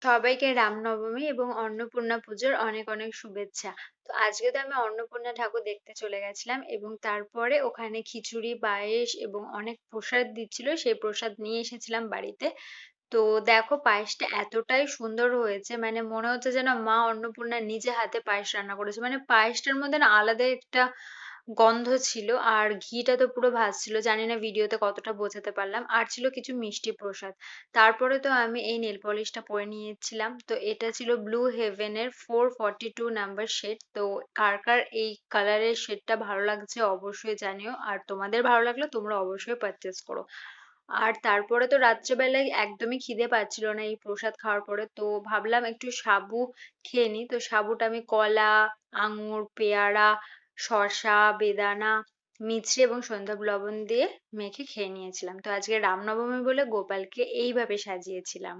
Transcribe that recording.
সবাইকে রামনবমী এবং অন্নপূর্ণা পুজোর অনেক অনেক শুভেচ্ছা। তো আজকে তো আমি অন্নপূর্ণা ঠাকুর দেখতে চলে গেছিলাম এবং তারপরে ওখানে খিচুড়ি, পায়েস এবং অনেক প্রসাদ দিচ্ছিল। সেই প্রসাদ নিয়ে এসেছিলাম বাড়িতে। তো দেখো পায়েসটা এতটাই সুন্দর হয়েছে, মানে মনে হচ্ছে যেন মা অন্নপূর্ণা নিজে হাতে পায়েস রান্না করেছে। মানে পায়েসটার মধ্যে না আলাদা একটা গন্ধ ছিল, আর ঘিটা তো পুরো ভাসছিল। জানি না ভিডিওতে কতটা বোঝাতে পারলাম। আর ছিল কিছু মিষ্টি প্রসাদ। তারপরে তো আমি এই নেল পলিশটা পরে নিয়েছিলাম। তো এটা ছিল ব্লু হেভেনের 442 নাম্বার শেড। তো কার কার এই কালারের শেডটা ভালো লাগছে অবশ্যই জানিও, আর তোমাদের ভালো লাগলে তোমরা অবশ্যই পারচেস করো। আর তারপরে তো রাত্রেবেলায় একদমই খিদে পাচ্ছিল না এই প্রসাদ খাওয়ার পরে, তো ভাবলাম একটু সাবু খেয়ে নিই। তো সাবুটা আমি কলা, আঙুর, পেয়ারা, শসা, বেদানা, মিছরি এবং সন্ধ্যা লবণ দিয়ে মেখে খেয়ে নিয়েছিলাম। তো আজকে রামনবমী বলে গোপালকে এইভাবে সাজিয়েছিলাম।